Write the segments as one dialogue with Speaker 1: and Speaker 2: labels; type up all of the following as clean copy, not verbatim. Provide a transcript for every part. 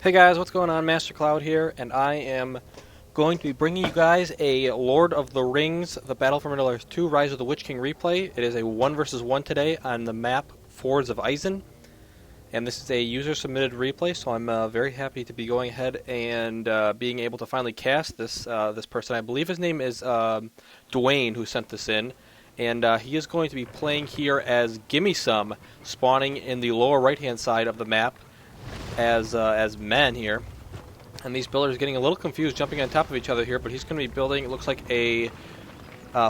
Speaker 1: Hey guys, what's going on? Master Cloud here, and I am going to be bringing you guys a Lord of the Rings, The Battle for Middle-earth 2, Rise of the Witch King replay. It is a 1 versus 1 today on the map Fords of Isen, and this is a user-submitted replay, so I'm very happy to be going ahead and being able to finally cast this person. I believe his name is Dwayne, who sent this in, and he is going to be playing here as Gimmesome, spawning in the lower right-hand side of the map as men here. And these builders are getting a little confused, jumping on top of each other here, but he's going to be building, it looks like, a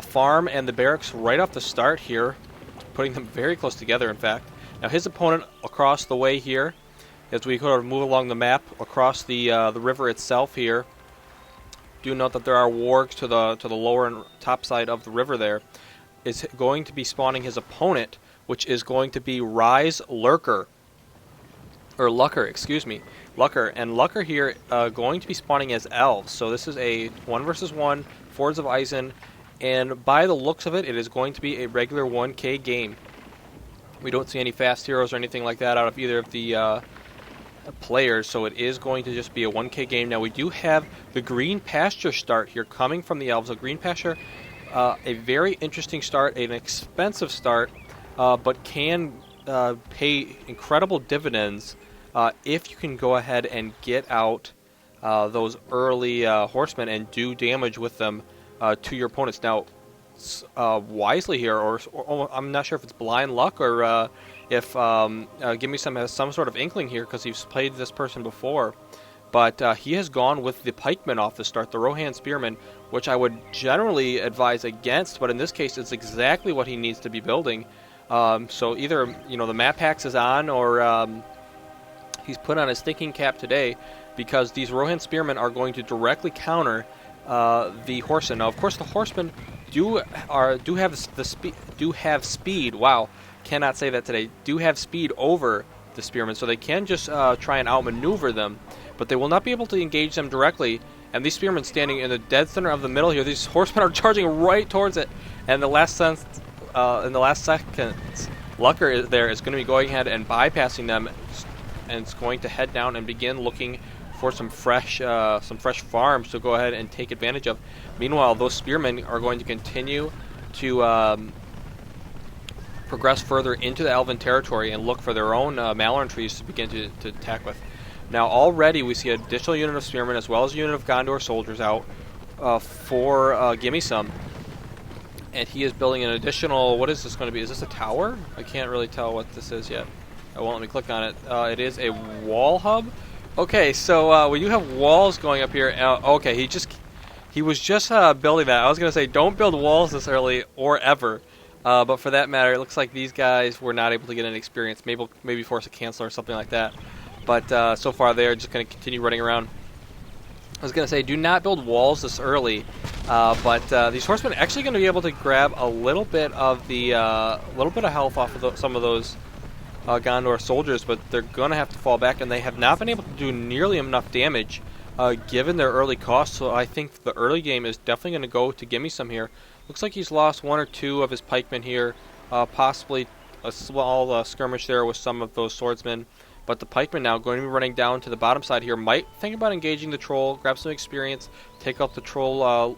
Speaker 1: farm and the barracks right off the start here, putting them very close together, in fact. Now his opponent across the way here, as we sort of move along the map, across the river itself here, do note that there are wargs to the lower and top side of the river there, is going to be spawning his opponent, which is going to be Rise Lurker. Or Lucker, excuse me. Lucker. And Lucker here going to be spawning as Elves. So this is a 1 versus 1, Fords of Isen, and by the looks of it, it is going to be a regular 1K game. We don't see any fast heroes or anything like that out of either of the players, so it is going to just be a 1K game. Now we do have the Green Pasture start here coming from the Elves. A Green Pasture, a very interesting start, an expensive start, but can pay incredible dividends if you can go ahead and get out those early horsemen and do damage with them to your opponents. Now, wisely here, or I'm not sure if it's blind luck or if Gimmesome has some sort of inkling here because he's played this person before, but he has gone with the pikemen off the start, the Rohan Spearmen, which I would generally advise against, but in this case it's exactly what he needs to be building. So either the map hacks is on, or he's put on his thinking cap today, because these Rohan Spearmen are going to directly counter the horsemen. Now, of course, the horsemen do have speed. Wow, cannot say that today. Do have speed over the spearmen, so they can just try and outmaneuver them, but they will not be able to engage them directly. And these spearmen standing in the dead center of the middle here, these horsemen are charging right towards it. And in the last seconds, Lucker is going to be going ahead and bypassing them, and it's going to head down and begin looking for some fresh farms to go ahead and take advantage of. Meanwhile, those spearmen are going to continue to progress further into the Elven territory and look for their own Mallorn trees to begin to attack with. Now, already we see an additional unit of spearmen as well as a unit of Gondor soldiers out for Gimmesome. And he is building an additional, what is this going to be? Is this a tower? I can't really tell what this is yet. It won't let me click on it. It is a wall hub. Okay, so we do have walls going up here. Okay, he was just building that. I was going to say, don't build walls this early or ever. But for that matter, it looks like these guys were not able to get any experience. Maybe force a cancel or something like that. But so far, they are just going to continue running around. I was going to say, do not build walls this early, but these horsemen are actually going to be able to grab a little bit of health off of some of those Gondor soldiers, but they're going to have to fall back, and they have not been able to do nearly enough damage given their early cost. So I think the early game is definitely going to go to Gimmesome here. Looks like he's lost 1 or 2 of his pikemen here, possibly a small skirmish there with some of those swordsmen. But the pikemen now going to be running down to the bottom side here. Might think about engaging the troll, grab some experience, take out the troll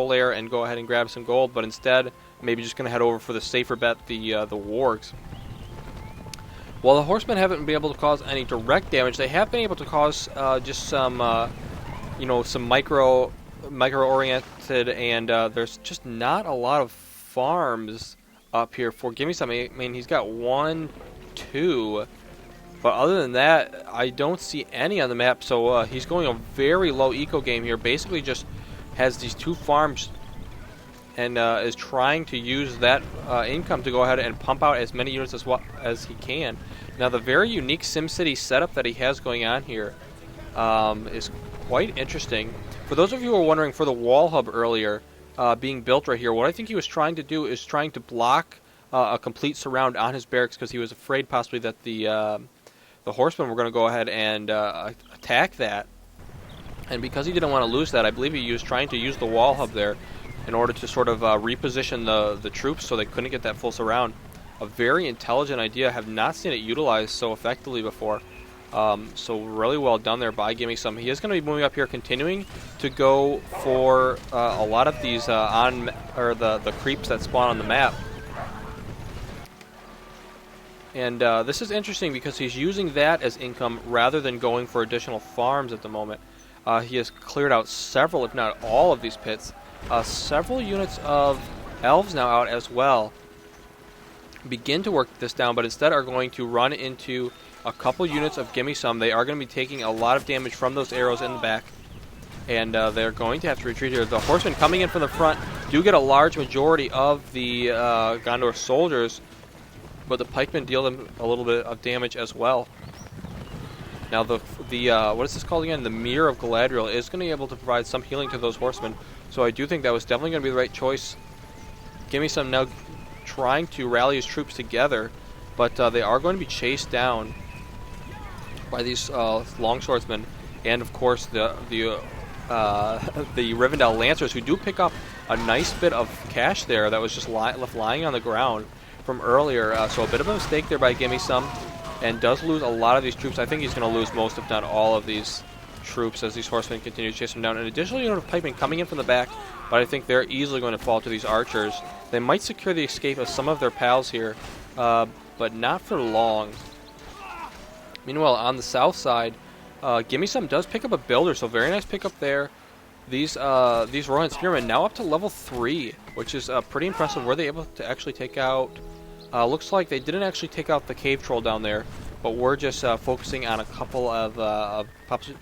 Speaker 1: lair, and go ahead and grab some gold. But instead, maybe just going to head over for the safer bet, the wargs. While the horsemen haven't been able to cause any direct damage, they have been able to cause just some, some micro-oriented, and there's just not a lot of farms up here for Gimmesome. I mean, he's got 1, 2. But other than that, I don't see any on the map, so he's going a very low eco game here. Basically just has these 2 farms and is trying to use that income to go ahead and pump out as many units as he can. Now, the very unique SimCity setup that he has going on here is quite interesting. For those of you who are wondering, for the wall hub earlier being built right here, what I think he was trying to do is trying to block a complete surround on his barracks, because he was afraid possibly that the horsemen were going to go ahead and attack that. And because he didn't want to lose that, I believe he was trying to use the wall hub there in order to sort of reposition the troops so they couldn't get that full surround. A very intelligent idea. I have not seen it utilized so effectively before. So really well done there by Gimmesome. He is going to be moving up here, continuing to go for a lot of these the creeps that spawn on the map. And this is interesting because he's using that as income rather than going for additional farms at the moment. He has cleared out several, if not all, of these pits. Several units of elves now out as well begin to work this down, but instead are going to run into a couple units of Gimmesome. They are going to be taking a lot of damage from those arrows in the back, and they're going to have to retreat here. The horsemen coming in from the front do get a large majority of the Gondor soldiers, but the pikemen deal them a little bit of damage as well. Now the what is this called again? The Mirror of Galadriel is going to be able to provide some healing to those horsemen, so I do think that was definitely going to be the right choice. Gimmesome now trying to rally his troops together, but they are going to be chased down by these longswordsmen, and of course the Rivendell Lancers, who do pick up a nice bit of cash there that was just left lying on the ground from earlier. So a bit of a mistake there by Gimmesome, and does lose a lot of these troops. I think he's going to lose most, if not all, of these troops as these horsemen continue to chase him down. An additional unit of pikemen coming in from the back, but I think they're easily going to fall to these archers. They might secure the escape of some of their pals here, but not for long. Meanwhile, on the south side, Gimmesome does pick up a builder, so very nice pickup there. These Rohan Spearmen now up to level 3, which is pretty impressive. Were they able to actually take out... looks like they didn't actually take out the cave troll down there, but we're just focusing on a couple of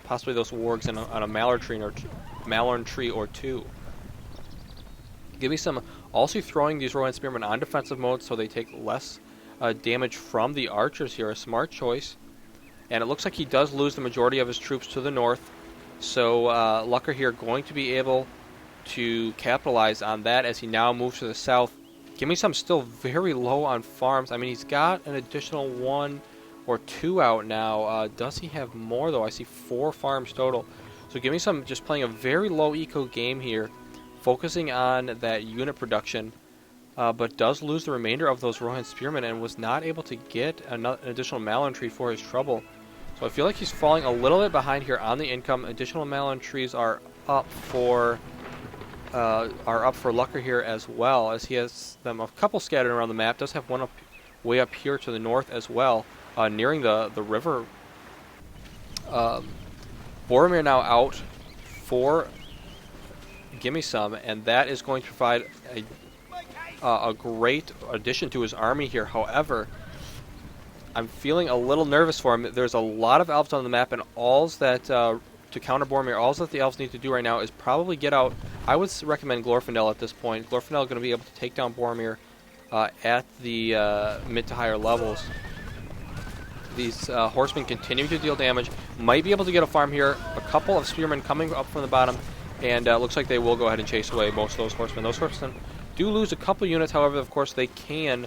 Speaker 1: possibly those wargs and on a Malorn tree or two. Gimmesome also throwing these Rohan Spearmen on defensive mode so they take less damage from the archers here. A smart choice. And it looks like he does lose the majority of his troops to the north, so Lucker here going to be able to capitalize on that as he now moves to the south. Gimmesome's still very low on farms. I mean, he's got an additional 1 or 2 out now. Does he have more, though? I see 4 farms total. So Gimmesome just playing a very low eco game here, focusing on that unit production, but does lose the remainder of those Rohan Spearmen and was not able to get an additional Malon tree for his trouble. So I feel like he's falling a little bit behind here on the income. Additional Malon trees are up for Lucker here as well, as he has them a couple scattered around the map. Does have one way up here to the north as well, nearing the river. Boromir now out for Gimmesome, and that is going to provide a great addition to his army here. However, I'm feeling a little nervous for him. There's a lot of elves on the map, and all's that to counter Boromir, all that the elves need to do right now is probably get out. I would recommend Glorfindel at this point. Glorfindel is going to be able to take down Boromir at the mid to higher levels. These horsemen continue to deal damage. Might be able to get a farm here. A couple of spearmen coming up from the bottom, and looks like they will go ahead and chase away most of those horsemen. Those horsemen do lose a couple units, however, of course, they can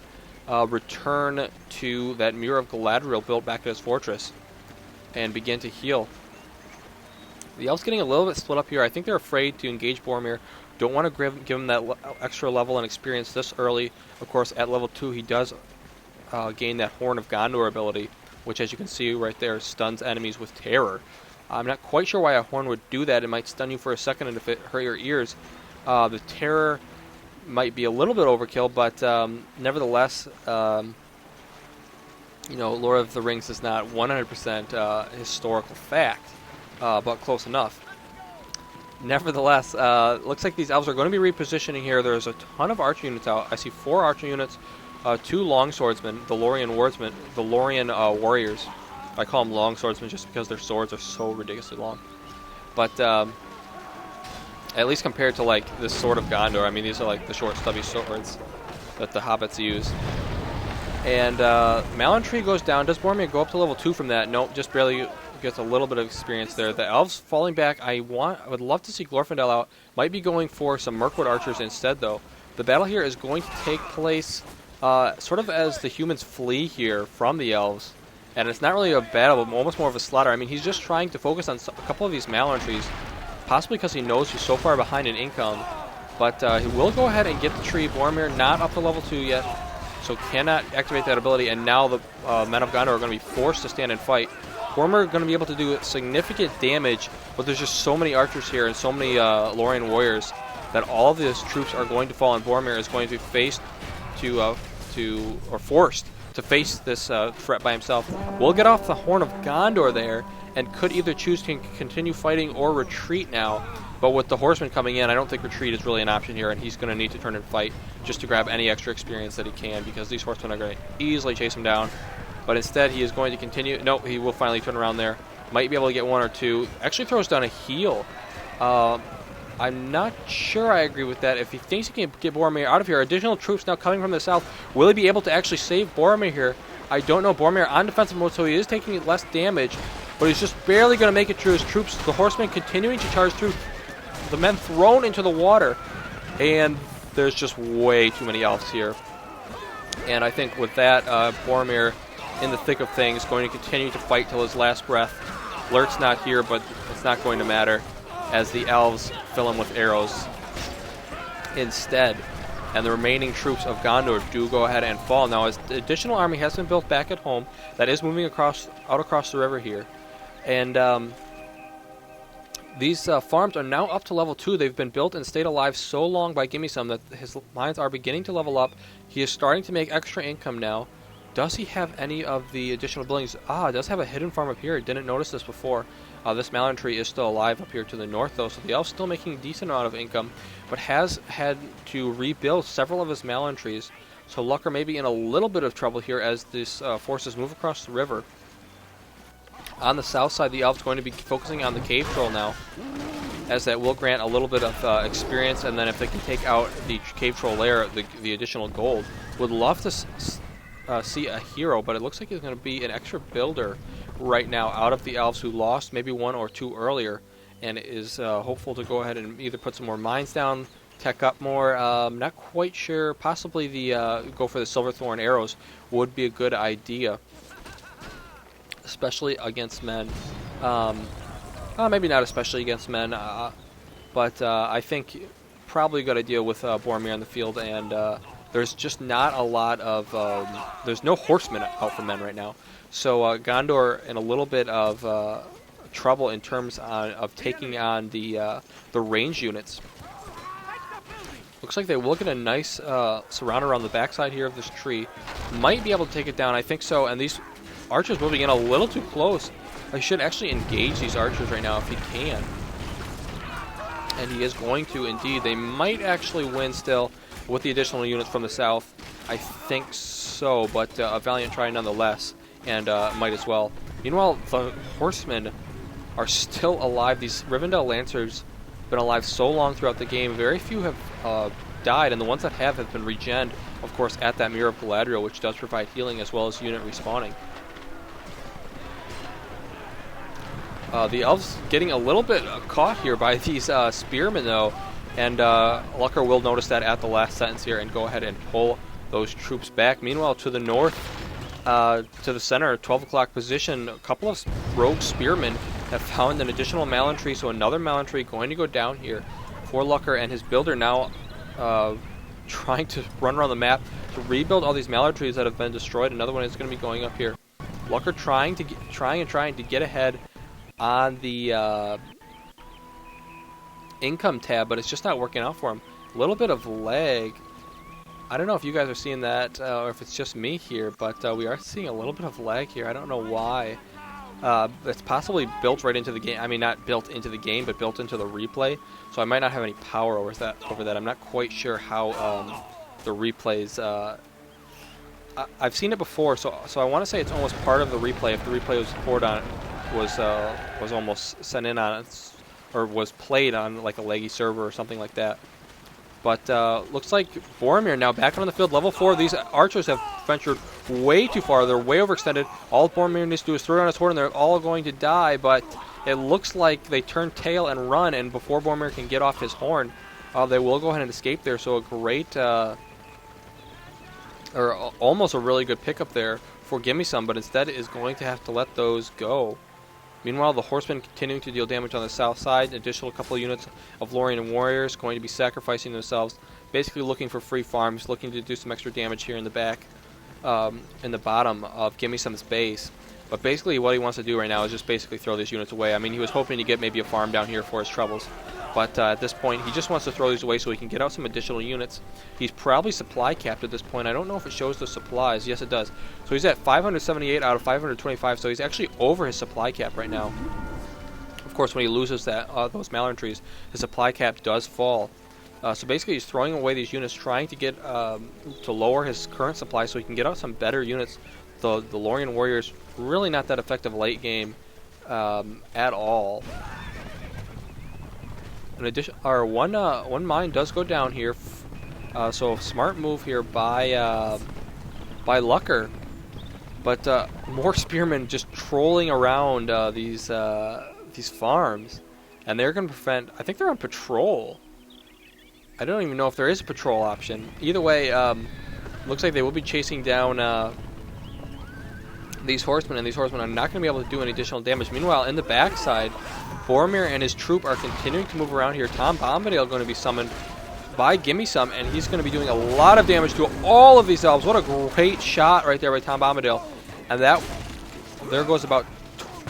Speaker 1: return to that Mirror of Galadriel built back at his fortress and begin to heal. The elves getting a little bit split up here. I think they're afraid to engage Boromir. Don't want to give him that extra level and experience this early. Of course, at level 2, he does gain that Horn of Gondor ability, which, as you can see right there, stuns enemies with terror. I'm not quite sure why a horn would do that. It might stun you for a second, and if it hurt your ears, the terror might be a little bit overkill, but nevertheless, Lord of the Rings is not 100% historical fact, but close enough. Nevertheless, looks like these elves are going to be repositioning here. There's a ton of archer units out. I see 4 archer units, 2 longswordsmen, the Lorien warriors. I call them longswordsmen just because their swords are so ridiculously long. But at least compared to like this Sword of Gondor, I mean, these are like the short, stubby swords that the hobbits use. And Malon Tree goes down. Does Boromir go up to level 2 from that? Nope, just barely gets a little bit of experience there. The elves falling back. I would love to see Glorfindel out. Might be going for some Mirkwood archers instead, though. The battle here is going to take place sort of as the humans flee here from the elves. And it's not really a battle, but almost more of a slaughter. I mean, he's just trying to focus on a couple of these Malon trees, possibly because he knows he's so far behind in income. But he will go ahead and get the tree. Boromir not up to level 2 yet, so cannot activate that ability. And now the Men of Gondor are going to be forced to stand and fight. Boromir going to be able to do significant damage, but there's just so many archers here and so many Lorien warriors that all of his troops are going to fall, and Boromir is going to be faced or forced to face this threat by himself. We'll get off the Horn of Gondor there, and could either choose to continue fighting or retreat now. But with the horsemen coming in, I don't think retreat is really an option here, and he's going to need to turn and fight just to grab any extra experience that he can, because these horsemen are going to easily chase him down. But instead, he is going to continue. No, he will finally turn around there. Might be able to get one or two. Actually throws down a heal. I'm not sure I agree with that. If he thinks he can get Boromir out of here, additional troops now coming from the south. Will he be able to actually save Boromir here? I don't know. Boromir on defensive mode, so he is taking less damage, but he's just barely going to make it through his troops. The horsemen continuing to charge through. The men thrown into the water, and there's just way too many elves here. And I think with that, Boromir, in the thick of things, going to continue to fight till his last breath. Lurt's not here, but it's not going to matter, as the elves fill him with arrows instead. And the remaining troops of Gondor do go ahead and fall. Now, as the additional army has been built back at home, that is moving out across the river here. And these farms are now up to level 2. They've been built and stayed alive so long by Gimmesome that his lines are beginning to level up. He is starting to make extra income now. Does he have any of the additional buildings? It does have a hidden farm up here. I didn't notice this before. This Malin tree is still alive up here to the north, though, so the elf's still making a decent amount of income, but has had to rebuild several of his Malin trees. So Lucker may be in a little bit of trouble here as these forces move across the river. On the south side, the elf's going to be focusing on the cave troll now, as that will grant a little bit of experience, and then if they can take out the cave troll lair, the additional gold. Would love to see a hero, but it looks like he's going to be an extra builder right now out of the elves who lost maybe one or two earlier, and is hopeful to go ahead and either put some more mines down, tech up more. Not quite sure. Possibly the go for the Silverthorn arrows would be a good idea, especially against men. Maybe not especially against men, but I think probably a good idea with Boromir on the field, and there's just not a lot of there's no horsemen out for men right now. So Gondor in a little bit of trouble in terms of taking on the range units. Looks like they will get a nice surround around the backside here of this tree. Might be able to take it down, I think so. And these archers moving in a little too close. I should actually engage these archers right now if he can. And he is going to indeed. They might actually win still with the additional units from the south. I think so, but a valiant try nonetheless. And might as well. Meanwhile, the horsemen are still alive. These Rivendell Lancers have been alive so long throughout the game. Very few have died, and the ones that have been regened, of course, at that Mirror of Galadriel, which does provide healing as well as unit respawning. The elves getting a little bit caught here by these spearmen, though, and Lucker will notice that at the last sentence here and go ahead and pull those troops back. Meanwhile, to the north, to the center, 12 o'clock position, a couple of rogue spearmen have found an additional Malin tree, so another Malin tree going to go down here for Lucker, and his builder now trying to run around the map to rebuild all these Malin trees that have been destroyed. Another one is going to be going up here. Lucker trying to get ahead on the income tab, but it's just not working out for him. A little bit of lag. I don't know if you guys are seeing that or if it's just me here, but we are seeing a little bit of lag here. I don't know why. It's possibly built right into the game. I mean, not built into the game, but built into the replay. So I might not have any power over that. I'm not quite sure how the replays. I've seen it before, so I want to say it's almost part of the replay. If the replay was poured on, was almost sent in on it, or was played on like a laggy server or something like that. But looks like Boromir now back on the field, level 4. These archers have ventured way too far. They're way overextended. All Boromir needs to do is throw down his horn, and they're all going to die. But it looks like they turn tail and run, and before Boromir can get off his horn, they will go ahead and escape there. So a great, or almost a really good pickup there for Gimmesome, but instead is going to have to let those go. Meanwhile, the horsemen continuing to deal damage on the south side. An additional couple of units of Lorien warriors going to be sacrificing themselves, basically looking for free farms, looking to do some extra damage here in the back, in the bottom of Gimmesome's base. But basically what he wants to do right now is just basically throw these units away. I mean, he was hoping to get maybe a farm down here for his troubles. But at this point, he just wants to throw these away so he can get out some additional units. He's probably supply capped at this point. I don't know if it shows the supplies. Yes, it does. So he's at 578 out of 525, so he's actually over his supply cap right now. Of course, when he loses those Malentries, his supply cap does fall. So basically, he's throwing away these units, trying to get to lower his current supply so he can get out some better units. The Lorien Warriors really not that effective late game at all. In addition, one mine does go down here, so smart move here by Lucker. But more spearmen just trolling around these farms, and they're going to prevent. I think they're on patrol. I don't even know if there is a patrol option. Either way, looks like they will be chasing down these horsemen, and these horsemen are not going to be able to do any additional damage. Meanwhile, in the backside, Boromir and his troop are continuing to move around here. Tom Bombadil going to be summoned by Gimmesome, and he's going to be doing a lot of damage to all of these elves. What a great shot right there by Tom Bombadil. And there goes about,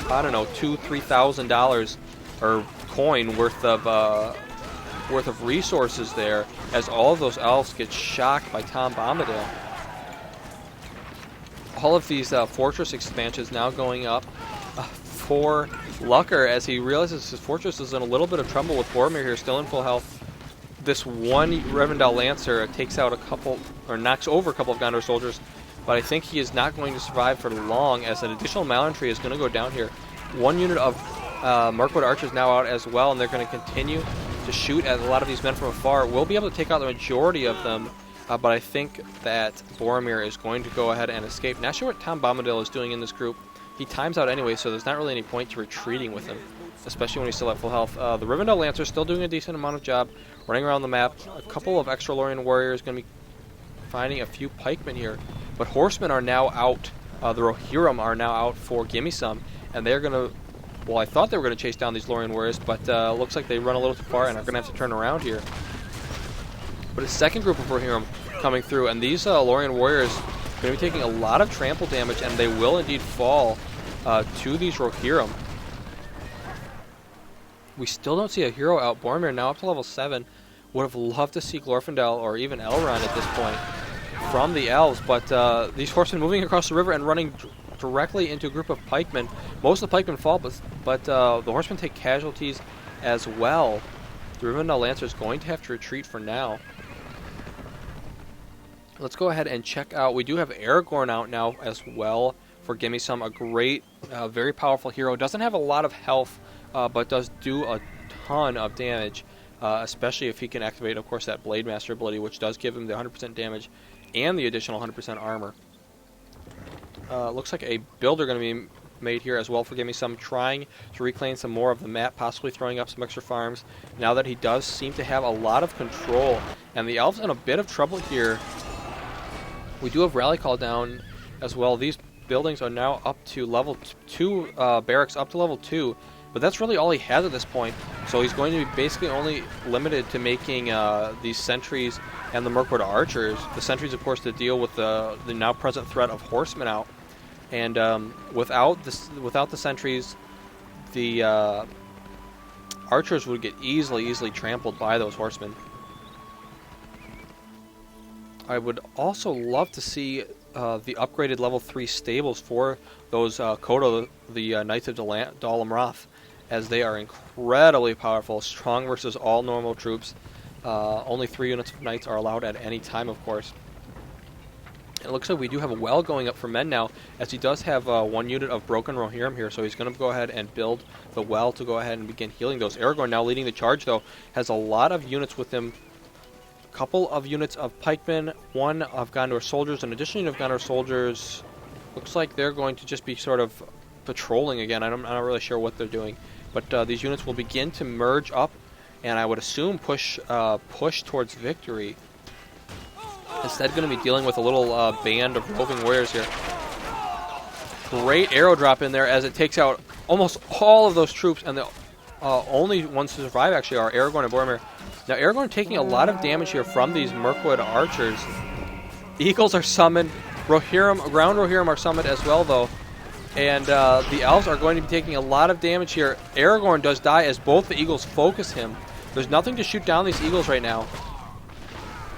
Speaker 1: I don't know, $2,000-3,000 or coin worth of resources there, as all of those elves get shocked by Tom Bombadil. All of these fortress expansions now going up for Lucker as he realizes his fortress is in a little bit of trouble with Boromir here, still in full health. This one Revendell Lancer takes out a couple, or knocks over a couple of Gondor soldiers, but I think he is not going to survive for long, as an additional Malentry is going to go down here. One unit of Mirkwood Archers now out as well, and they're going to continue to shoot at a lot of these men from afar. We'll be able to take out the majority of them, but I think that Boromir is going to go ahead and escape. Not sure what Tom Bombadil is doing in this group. He times out anyway, so there's not really any point to retreating with him, especially when he's still at full health. The Rivendell Lancer is still doing a decent amount of job, running around the map. A couple of extra Lorien Warriors going to be finding a few pikemen here. But horsemen are now out. The Rohirrim are now out for Gimmesome, and they're going to... Well, I thought they were going to chase down these Lorien Warriors, but looks like they run a little too far and are going to have to turn around here. But a second group of Rohirrim coming through, and these Lorien Warriors are going to be taking a lot of trample damage, and they will indeed fall to these Rohirrim. We still don't see a hero out. Boromir now up to level 7. Would have loved to see Glorfindel or even Elrond at this point from the Elves, but these horsemen moving across the river and running directly into a group of pikemen. Most of the pikemen fall, but the horsemen take casualties as well. The Rivendell Lancer is going to have to retreat for now. Let's go ahead and check out. We do have Aragorn out now as well for Gimmesome, a great, very powerful hero. Doesn't have a lot of health, but does do a ton of damage, especially if he can activate, of course, that Blade Master ability, which does give him the 100% damage and the additional 100% armor. Looks like a builder going to be made here as well for Gimmesome, trying to reclaim some more of the map, possibly throwing up some extra farms, now that he does seem to have a lot of control. And the Elves in a bit of trouble here. We do have Rally Call down as well. These buildings are now up to level 2, barracks up to level 2, but that's really all he has at this point. So he's going to be basically only limited to making these sentries and the Mirkwood Archers. The sentries, of course, to deal with the now present threat of horsemen out. And without the sentries, the archers would get easily trampled by those horsemen. I would also love to see the upgraded level 3 stables for those Kodo, the Knights of Dol Amroth, as they are incredibly powerful, strong versus all normal troops. Only 3 units of knights are allowed at any time, of course. It looks like we do have a well going up for men now, as he does have 1 unit of Broken Rohirrim here, so he's going to go ahead and build the well to go ahead and begin healing those. Aragorn now leading the charge, though, has a lot of units with him. A couple of units of pikemen, 1 of Gondor soldiers, an additional unit of Gondor soldiers. Looks like they're going to just be sort of patrolling again. I'm not really sure what they're doing. But these units will begin to merge up, and I would assume push towards victory. Instead, going to be dealing with a little band of roving warriors here. Great arrow drop in there as it takes out almost all of those troops, and the only ones to survive actually are Aragorn and Boromir. Now, Aragorn taking a lot of damage here from these Mirkwood Archers. Eagles are summoned. Ground Rohirrim are summoned as well, though. And the Elves are going to be taking a lot of damage here. Aragorn does die as both the Eagles focus him. There's nothing to shoot down these Eagles right now.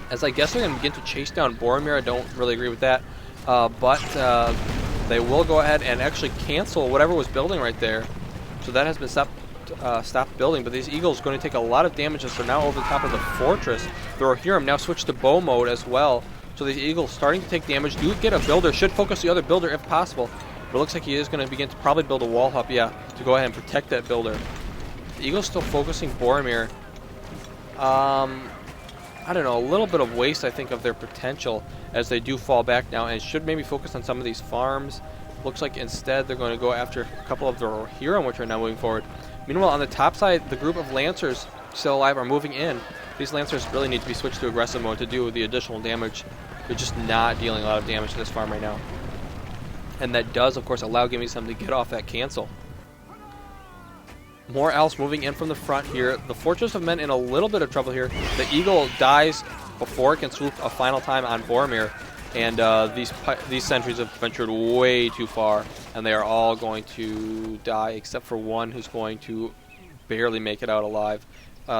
Speaker 1: As I guess they're going to begin to chase down Boromir. I don't really agree with that. But they will go ahead and actually cancel whatever was building right there. So that has been stopped building. But these Eagles are going to take a lot of damage as they're now over the top of the fortress. The Rohirrim now switched to bow mode as well. So these Eagles starting to take damage. Do get a builder. Should focus the other builder if possible. But it looks like he is going to begin to probably build a wall up, yeah, to go ahead and protect that builder. The Eagles still focusing Boromir. I don't know, a little bit of waste, I think, of their potential as they do fall back now, and should maybe focus on some of these farms. Looks like instead they're going to go after a couple of the Rohirrim, which are now moving forward. Meanwhile, on the top side, the group of Lancers still alive are moving in. These Lancers really need to be switched to aggressive mode to do the additional damage. They're just not dealing a lot of damage to this farm right now. And that does, of course, allow Gimmesome to get off that cancel. More Elves moving in from the front here. The Fortress of Men in a little bit of trouble here. The Eagle dies before it can swoop a final time on Boromir. And these sentries have ventured way too far. And they are all going to die, except for one who's going to barely make it out alive.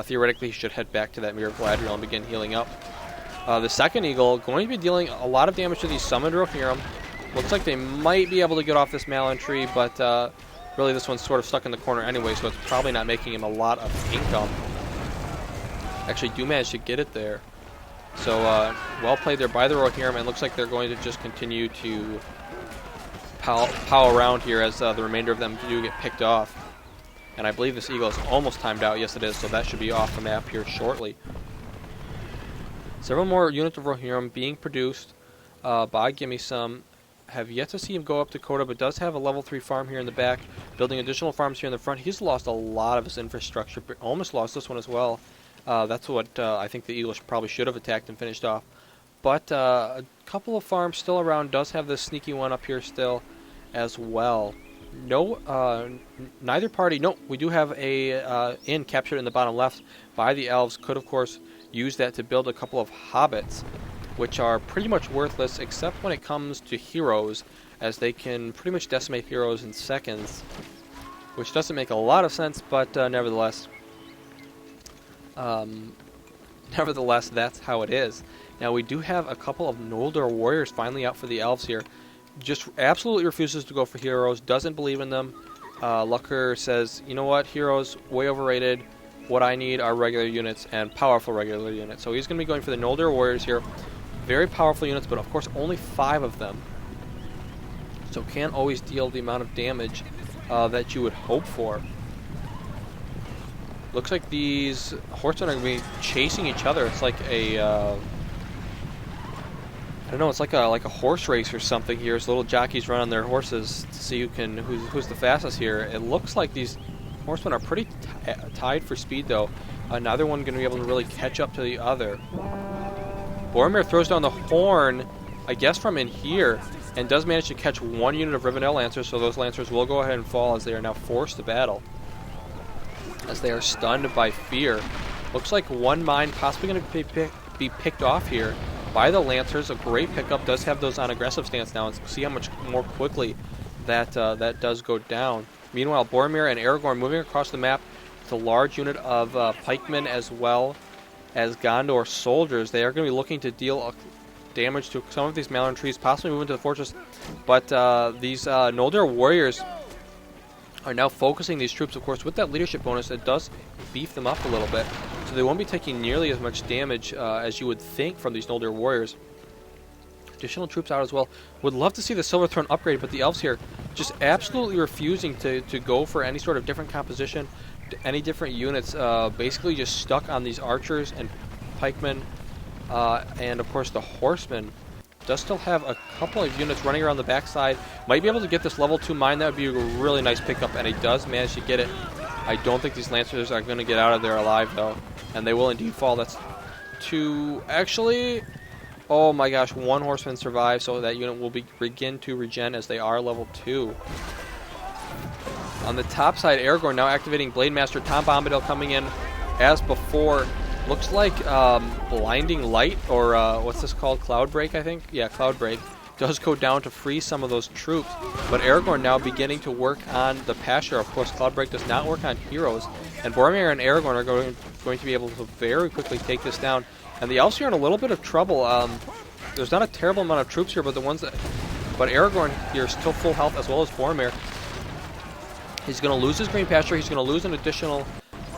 Speaker 1: Theoretically, he should head back to that Mirror of Galadriel and begin healing up. The second Eagle going to be dealing a lot of damage to these summoned Rohirrim. Looks like they might be able to get off this Malin tree, but really this one's sort of stuck in the corner anyway, so it's probably not making him a lot of income. Actually do manage to get it there. So well played there by the Rohirrim, and looks like they're going to just continue to pow around here as the remainder of them do get picked off. And I believe this Eagle is almost timed out. Yes, it is, so that should be off the map here shortly. Several more units of Rohirrim being produced by Gimmesome. Have yet to see him go up to Dakota, but does have a level 3 farm here in the back, building additional farms here in the front. He's lost a lot of his infrastructure, but almost lost this one as well. That's what I think the Eagles probably should have attacked and finished off. But a couple of farms still around. Does have this sneaky one up here still as well. No, neither party. No, we do have a inn captured in the bottom left by the Elves. Could, of course, use that to build a couple of hobbits, which are pretty much worthless except when it comes to heroes, as they can pretty much decimate heroes in seconds, which doesn't make a lot of sense, but nevertheless, that's how it is. Now we do have a couple of Noldor warriors finally out for the Elves here. Just absolutely refuses to go for heroes, doesn't believe in them. Lucker says, you know what, heroes, way overrated. What I need are regular units and powerful regular units. So he's going to be going for the Noldor warriors here. Very powerful units, but of course only 5 of them. So can't always deal the amount of damage that you would hope for. Looks like these horsemen are going to be chasing each other. It's like a, I don't know, it's like a horse race or something here. As little jockeys run on their horses to see who's the fastest here. It looks like these horsemen are pretty tied for speed though. Neither one going to be able to really catch up to the other. Boromir throws down the horn, I guess from in here, and does manage to catch one unit of Rivendell Lancers, so those Lancers will go ahead and fall as they are now forced to battle, as they are stunned by fear. Looks like one mine possibly going to be picked off here by the Lancers. A great pickup. Does have those on aggressive stance now, and see how much more quickly that does go down. Meanwhile, Boromir and Aragorn moving across the map with a large unit of pikemen as well as Gondor soldiers. They are going to be looking to deal damage to some of these Malin trees, possibly move into the fortress. But these Noldor warriors are now focusing these troops, of course, with that leadership bonus. It does beef them up a little bit, so they won't be taking nearly as much damage as you would think from these Noldor warriors. Additional troops out as well. Would love to see the Silver Throne upgrade, but the Elves here just absolutely refusing to go for any sort of different composition, any different units, basically just stuck on these archers and pikemen, and of course the horsemen. Does still have a couple of units running around the backside. Might be able to get this level 2 mine. That would be a really nice pickup, and he does manage to get it. I don't think these Lancers are going to get out of there alive, though, and they will indeed fall. That's 2, actually. Oh my gosh, 1 horseman survives, so that unit will begin to regen as they are level 2. On the top side, Aragorn now activating Blade Master. Tom Bombadil coming in as before. Looks like Blinding Light, or what's this called? Cloud Break, I think? Yeah, Cloud Break. does go down to free some of those troops. But Aragorn now beginning to work on the pasture. Of course, Cloudbreak does not work on heroes. And Boromir and Aragorn are going to be able to very quickly take this down. And the Elves here are in a little bit of trouble. There's not a terrible amount of troops here, but but Aragorn here is still full health, as well as Boromir. He's going to lose his green pasture. He's going to lose an additional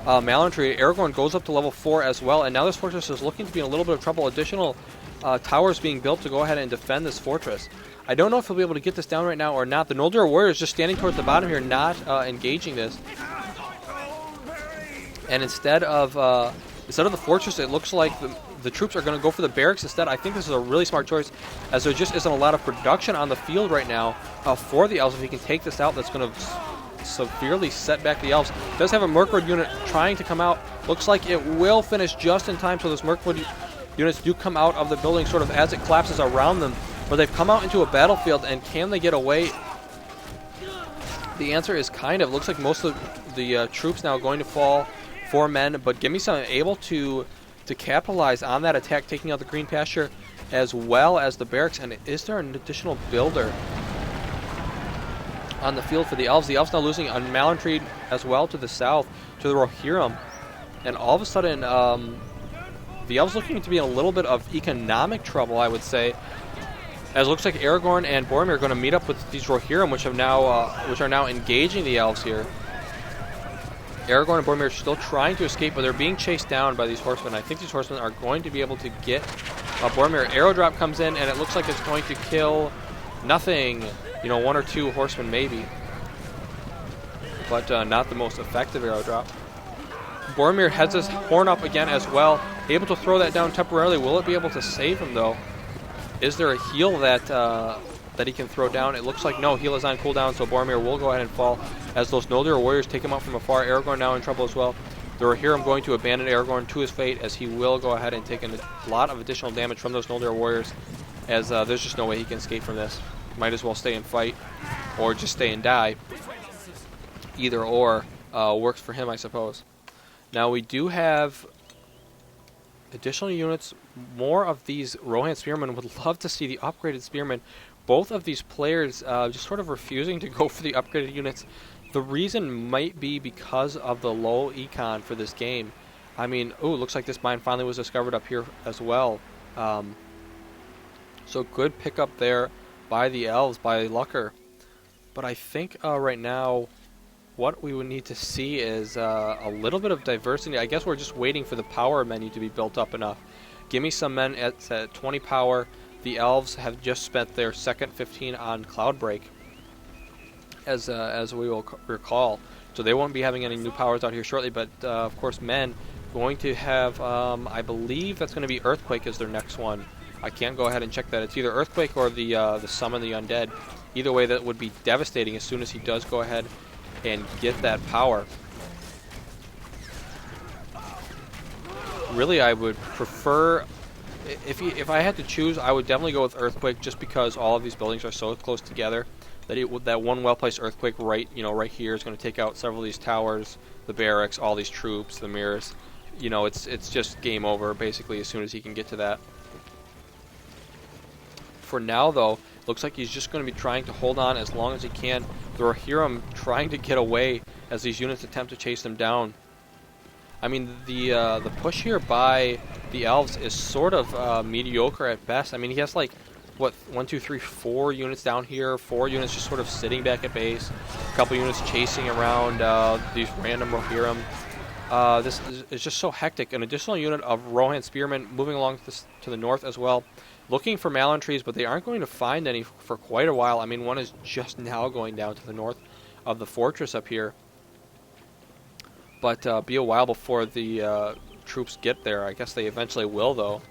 Speaker 1: Malin-Tree. Aragorn goes up to level 4 as well, and now this fortress is looking to be in a little bit of trouble. Additional towers being built to go ahead and defend this fortress. I don't know if he'll be able to get this down right now or not. The Noldor warriors just standing towards the bottom here, not engaging this. And instead of the fortress, it looks like the troops are going to go for the barracks instead. I think this is a really smart choice, as there just isn't a lot of production on the field right now for the Elves. If he can take this out, that's going to severely set back the Elves. Does have a Mirkwood unit trying to come out. Looks like it will finish just in time, so those Mirkwood units do come out of the building sort of as it collapses around them. But they've come out into a battlefield, and can they get away? The answer is kind of. Looks like most of the troops now going to fall for men, but Gimmesome able to capitalize on that attack, taking out the green pasture as well as the barracks. And is there an additional builder on the field for the Elves? The Elves now losing on Malin-Tree as well to the south, to the Rohirrim. And all of a sudden, the Elves looking to be in a little bit of economic trouble, I would say, as it looks like Aragorn and Boromir are going to meet up with these Rohirrim, which are now engaging the Elves here. Aragorn and Boromir are still trying to escape, but they're being chased down by these horsemen. I think these horsemen are going to be able to get Boromir. Arrow drop comes in, and it looks like it's going to kill nothing. You know, 1 or 2 horsemen maybe, but not the most effective arrow drop. Boromir heads his horn up again as well, able to throw that down temporarily. Will it be able to save him, though? Is there a heal that he can throw down? It looks like no. Heal is on cooldown, so Boromir will go ahead and fall as those Noldor warriors take him out from afar. Aragorn now in trouble as well. The Rohirrim going to abandon Aragorn to his fate, as he will go ahead and take a lot of additional damage from those Noldor warriors, as there's just no way he can escape from this. Might as well stay and fight, or just stay and die. Either or works for him, I suppose. Now we do have additional units. More of these Rohan Spearmen. Would love to see the upgraded Spearmen. Both of these players just sort of refusing to go for the upgraded units. The reason might be because of the low econ for this game. I mean, ooh, looks like this mine finally was discovered up here as well. So good pickup there by the Elves, by Lucker. But I think right now what we would need to see is a little bit of diversity. I guess we're just waiting for the power menu to be built up enough. Give me some men at 20 power. The Elves have just spent their second 15 on Cloudbreak, as we will recall. So they won't be having any new powers out here shortly. But of course, men going to have, I believe that's going to be Earthquake as their next one. I can't go ahead and check that. It's either Earthquake or the Summon the Undead. Either way, that would be devastating as soon as he does go ahead and get that power. Really, I would prefer, if I had to choose, I would definitely go with Earthquake, just because all of these buildings are so close together that that one well-placed Earthquake right here is going to take out several of these towers, the barracks, all these troops, the mirrors. You know, it's just game over basically as soon as he can get to that. For now, though, looks like he's just going to be trying to hold on as long as he can. The Rohirrim trying to get away as these units attempt to chase them down. I mean, the push here by the Elves is sort of mediocre at best. I mean, he has like, what, 1, 2, 3, 4 units down here, 4 units just sort of sitting back at base, a couple units chasing around these random Rohirrim. This is just so hectic. An additional unit of Rohan Spearmen moving along to the north as well, looking for Malin trees, but they aren't going to find any for quite a while. I mean, one is just now going down to the north of the fortress up here. But be a while before the troops get there. I guess they eventually will, though.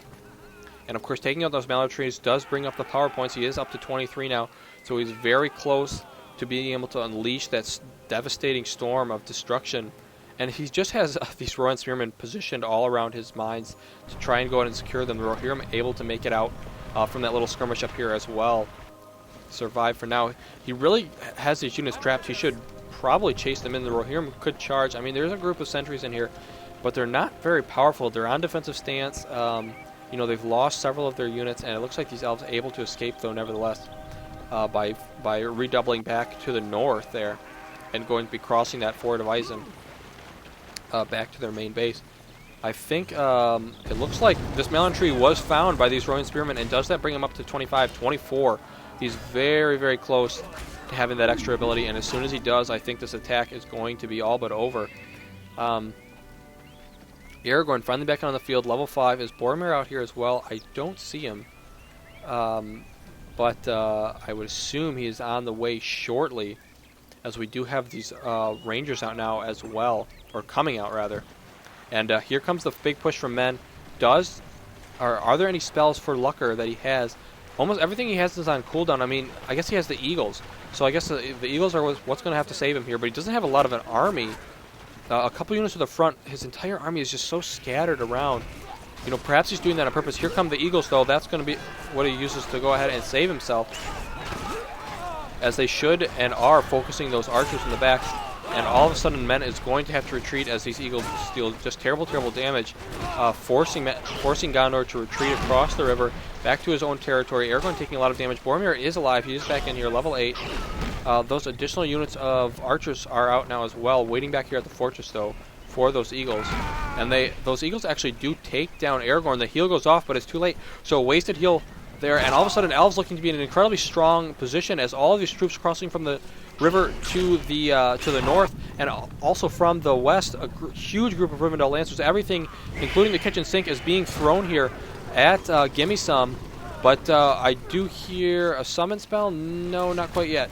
Speaker 1: And of course, taking out those Malin trees does bring up the power points. He is up to 23 now, so he's very close to being able to unleash that devastating storm of destruction. And he just has these Rohan Spearmen positioned all around his mines to try and go out and secure them. The Rohirrim able to make it out from that little skirmish up here as well. Survive for now. He really has these units trapped. He should probably chase them in. The Rohirrim could charge. I mean, there's a group of sentries in here, but they're not very powerful. They're on defensive stance. You know, they've lost several of their units, and it looks like these elves are able to escape, though, nevertheless, by redoubling back to the north there and going to be crossing that ford of Isen back to their main base. I think it looks like this Malon tree was found by these Royal Spearmen, and does that bring him up to 25, 24? He's very, very close to having that extra ability, and as soon as he does, I think this attack is going to be all but over. Aragorn finally back on the field, level 5. Is Boromir out here as well? I don't see him, but I would assume he is on the way shortly, as we do have these Rangers out now as well, or coming out rather. And here comes the big push from men. Are there any spells for Lucker that he has? Almost everything he has is on cooldown. I mean, I guess he has the Eagles. So I guess the Eagles are what's going to have to save him here. But he doesn't have a lot of an army. A couple units to the front. His entire army is just so scattered around. You know, perhaps he's doing that on purpose. Here come the Eagles, though. That's going to be what he uses to go ahead and save himself. As they should and are focusing those archers in the back. And all of a sudden, men is going to have to retreat as these Eagles deal just terrible, terrible damage, forcing Gondor to retreat across the river back to his own territory. Aragorn taking a lot of damage. Boromir is alive. He is back in here, level 8. Those additional units of archers are out now as well, waiting back here at the fortress, though, for those Eagles. And those Eagles actually do take down Aragorn. The heal goes off, but it's too late. So a wasted heal there, and all of a sudden, Elves looking to be in an incredibly strong position as all of these troops crossing from the river to the north, and also from the west, a huge group of Rivendell Lancers. Everything, including the kitchen sink, is being thrown here at Gimmesome. But I do hear a summon spell. No, not quite yet.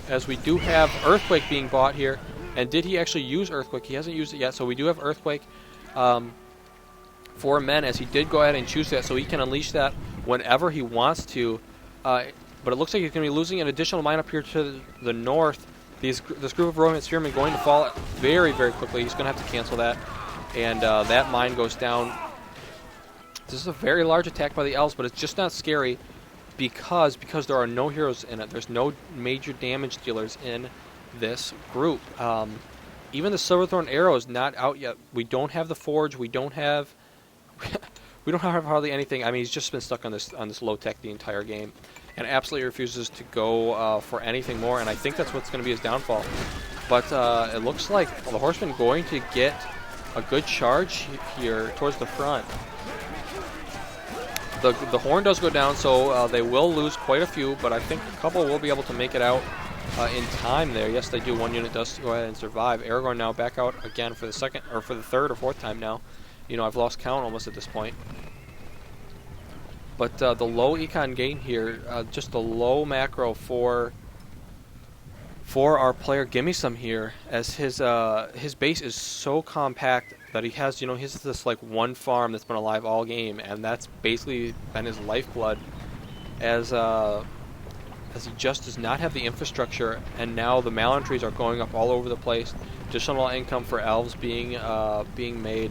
Speaker 1: As we do have Earthquake being bought here. And did he actually use Earthquake? He hasn't used it yet, so we do have Earthquake for men, as he did go ahead and choose that, so he can unleash that whenever he wants to. But it looks like he's going to be losing an additional mine up here to the north. This group of Roman Spearmen going to fall very, very quickly. He's going to have to cancel that. And that mine goes down. This is a very large attack by the Elves, but it's just not scary because there are no heroes in it. There's no major damage dealers in this group. Even the Silverthorn arrow is not out yet. We don't have the forge. We don't have hardly anything. I mean, he's just been stuck on this low tech the entire game, and absolutely refuses to go for anything more. And I think that's what's going to be his downfall. But it looks like the Horsemen going to get a good charge here towards the front. The horn does go down, so they will lose quite a few, but I think a couple will be able to make it out in time there. Yes, they do. One unit does go ahead and survive. Aragorn now back out again for the second, or for the third or fourth time now. You know, I've lost count almost at this point. But the low econ gain here, just the low macro for our player Gimmesome here, as his base is so compact that he has, you know, he has this like one farm that's been alive all game, and that's basically been his lifeblood, as he just does not have the infrastructure, and now the Malon trees are going up all over the place. Additional income for Elves being made.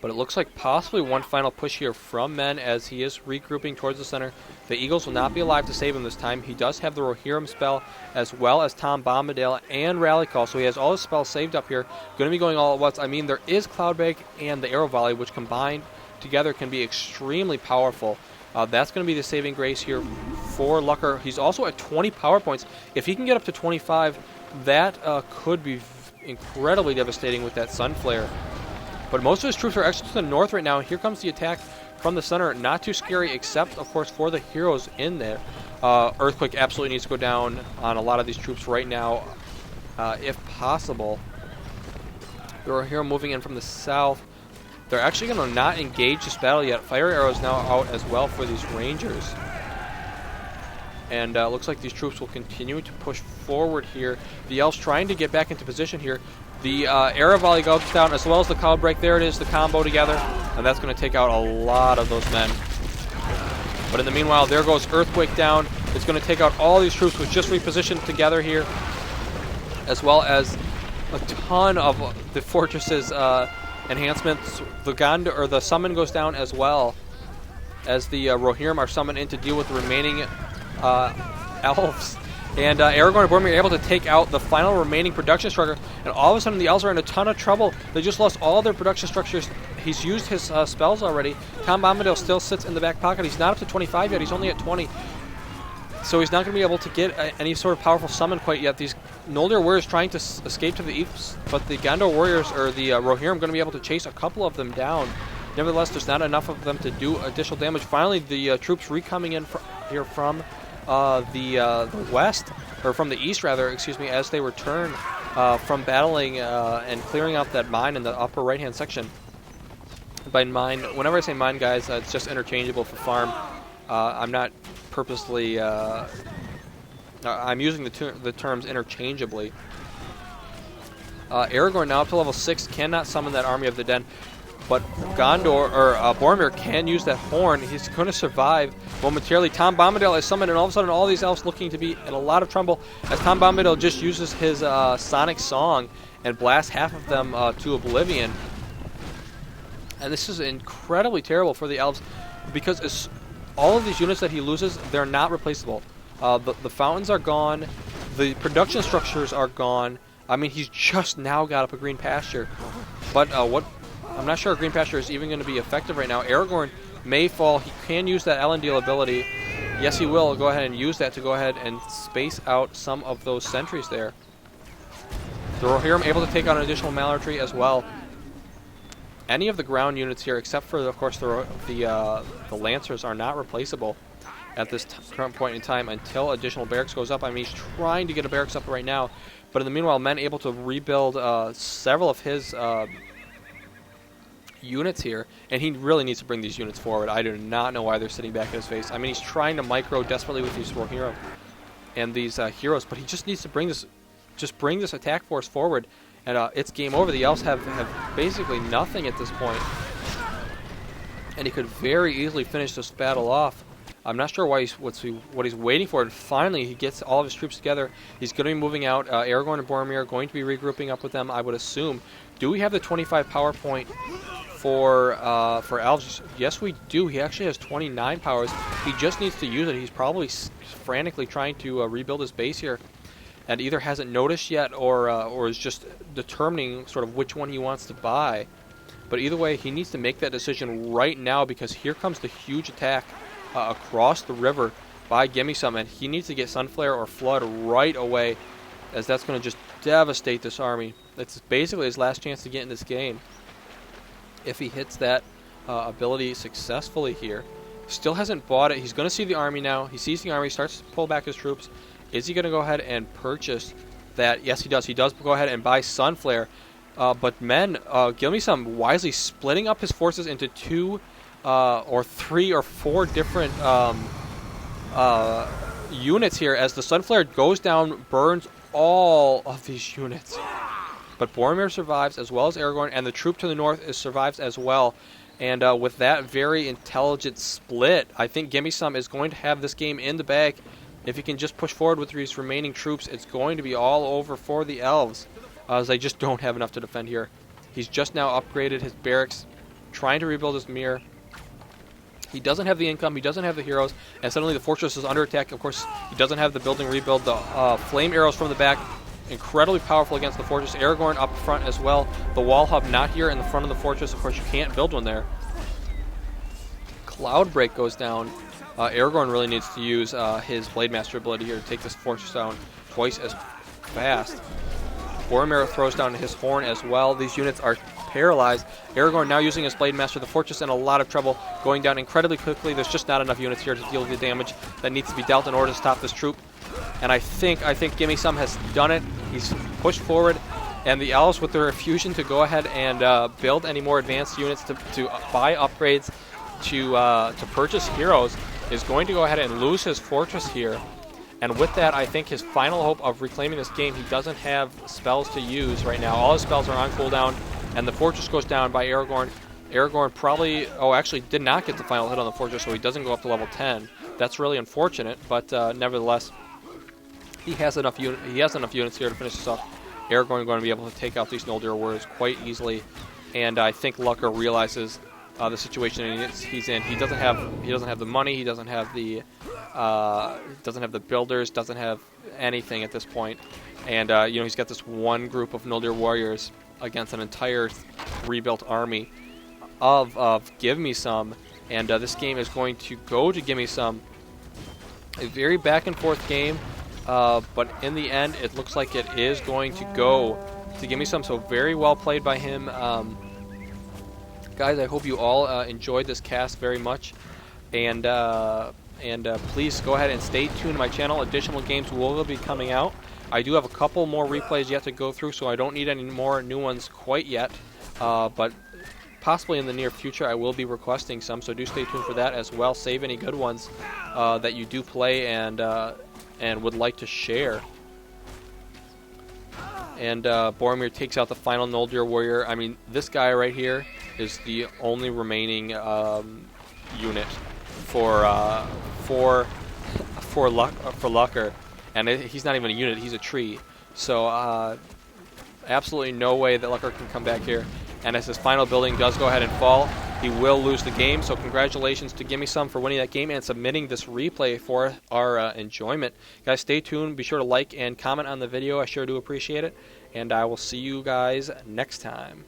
Speaker 1: But it looks like possibly one final push here from men as he is regrouping towards the center. The Eagles will not be alive to save him this time. He does have the Rohirrim spell as well as Tom Bombadil and Rally Call, so he has all his spells saved up here. Going to be going all at once. I mean, there is Cloudbreak and the Arrow Volley, which combined together can be extremely powerful. That's going to be the saving grace here for Lucker. He's also at 20 power points. If he can get up to 25, that could be incredibly devastating with that Sun Flare. But most of his troops are actually to the north right now. Here comes the attack from the center. Not too scary, except, of course, for the heroes in there. Earthquake absolutely needs to go down on a lot of these troops right now, if possible. There are hero moving in from the south. They're actually going to not engage this battle yet. Fire arrows now out as well for these Rangers. And looks like these troops will continue to push forward here. The Elves trying to get back into position here. The Arrow Volley goes down as well as the Cloud Break. There it is, the combo together. And that's going to take out a lot of those men. But in the meanwhile, there goes Earthquake down. It's going to take out all these troops which just repositioned together here. As well as a ton of the fortresses enhancements. The Gondor, or the summon goes down as well. As the Rohirrim are summoned in to deal with the remaining Elves. And Aragorn and Boromir are able to take out the final remaining production structure, and all of a sudden the Elves are in a ton of trouble. They just lost all their production structures. He's used his spells already. Tom Bombadil still sits in the back pocket. He's not up to 25 yet. He's only at 20. So he's not going to be able to get any sort of powerful summon quite yet. These Noldor warriors trying to escape to the east, but the Gondor warriors, or the Rohirrim, going to be able to chase a couple of them down. Nevertheless, there's not enough of them to do additional damage. Finally, the troops recoming in here from the west, or from the east rather, excuse me, as they return from battling and clearing out that mine in the upper right-hand section. By mine, whenever I say mine, guys, it's just interchangeable for farm. I'm not purposely, I'm using the terms interchangeably. Aragorn, now up to level 6, cannot summon that Army of the Den. But Gondor, or Boromir, can use that horn. He's going to survive momentarily. Tom Bombadil is summoned, and all of a sudden all these elves looking to be in a lot of trouble as Tom Bombadil just uses his sonic song and blasts half of them to oblivion. And this is incredibly terrible for the elves because all of these units that he loses, they're not replaceable. The fountains are gone. The production structures are gone. I mean, he's just now got up a green pasture. But I'm not sure green pasture is even going to be effective right now. Aragorn may fall. He can use that Elendil ability. Yes, he will go ahead and use that to go ahead and space out some of those sentries there. The Rohirrim able to take out an additional Malortree as well. Any of the ground units here, except for, of course, the Lancers, are not replaceable at this current point in time until additional barracks goes up. I mean, he's trying to get a barracks up right now, but in the meanwhile, men able to rebuild several of his units here, and he really needs to bring these units forward. I do not know why they're sitting back in his face. I mean, he's trying to micro desperately with these Rohirrim and these heroes, but he just needs to bring this attack force forward, and it's game over. The Elves have basically nothing at this point, and he could very easily finish this battle off. I'm not sure why what he's waiting for, and finally he gets all of his troops together. He's going to be moving out. Aragorn and Boromir are going to be regrouping up with them, I would assume. Do we have the 25 power point for Elves? Yes, we do. He actually has 29 powers. He just needs to use it. He's probably frantically trying to rebuild his base here, and either hasn't noticed yet or is just determining sort of which one he wants to buy. But either way, he needs to make that decision right now, because here comes the huge attack across the river by Gimmesome, and he needs to get Sunflare or Flood right away, as that's going to just devastate this army. It's basically his last chance to get in this game if he hits that ability successfully here. Still hasn't bought it. He's going to see the army now. He sees the army, starts to pull back his troops. Is he going to go ahead and purchase that? Yes, he does. He does go ahead and buy Sunflare. But men, Gimmesome wisely splitting up his forces into 2 or 3 or 4 different units here, as the Sunflare goes down, burns all of these units. But Boromir survives, as well as Aragorn, and the troop to the north survives as well. And with that very intelligent split, I think Gimmesome is going to have this game in the bag. If he can just push forward with these remaining troops, it's going to be all over for the Elves, as they just don't have enough to defend here. He's just now upgraded his barracks, trying to rebuild his mirror. He doesn't have the income, he doesn't have the heroes, and suddenly the fortress is under attack. Of course, he doesn't have the building rebuild. The flame arrows from the back, incredibly powerful against the fortress. Aragorn up front as well. The wall hub not here in the front of the fortress. Of course, you can't build one there. Cloudbreak goes down. Aragorn really needs to use his Blade Master ability here to take this fortress down twice as fast. Boromir throws down his horn as well. These units are paralyzed. Aragorn now using his Blade Master. The fortress in a lot of trouble, going down incredibly quickly. There's just not enough units here to deal with the damage that needs to be dealt in order to stop this troop. And I think Gimmesome has done it. He's pushed forward, and the Elves, with their fusion to go ahead and build any more advanced units to buy upgrades to purchase heroes, is going to go ahead and lose his fortress here. And with that, I think his final hope of reclaiming this game, he doesn't have spells to use right now. All his spells are on cooldown, and the fortress goes down by Aragorn. Aragorn probably, actually did not get the final hit on the fortress, so he doesn't go up to level 10. That's really unfortunate, but nevertheless, he has enough units here to finish this off. Aragorn going to be able to take out these Noldor warriors quite easily, and I think Lucker realizes the situation he's in. He doesn't have the money. He doesn't have the Doesn't have the builders, doesn't have anything at this point. And, he's got this one group of Noldir warriors against an entire rebuilt army of Gimmesome. And this game is going to go to Gimmesome. A very back and forth game, but in the end, it looks like it is going to go to Gimmesome. So very well played by him. Guys, I hope you all enjoyed this cast very much. And please go ahead and stay tuned to my channel. Additional games will be coming out. I do have a couple more replays yet to go through, so I don't need any more new ones quite yet. But possibly in the near future, I will be requesting some, so do stay tuned for that as well. Save any good ones that you do play and would like to share. And Boromir takes out the final Noldir warrior. I mean, this guy right here is the only remaining unit for Lucker, and he's not even a unit; he's a tree. So absolutely no way that Lucker can come back here. And as his final building does go ahead and fall, he will lose the game. So congratulations to Gimmesome for winning that game and submitting this replay for our enjoyment. Guys, stay tuned. Be sure to like and comment on the video. I sure do appreciate it. And I will see you guys next time.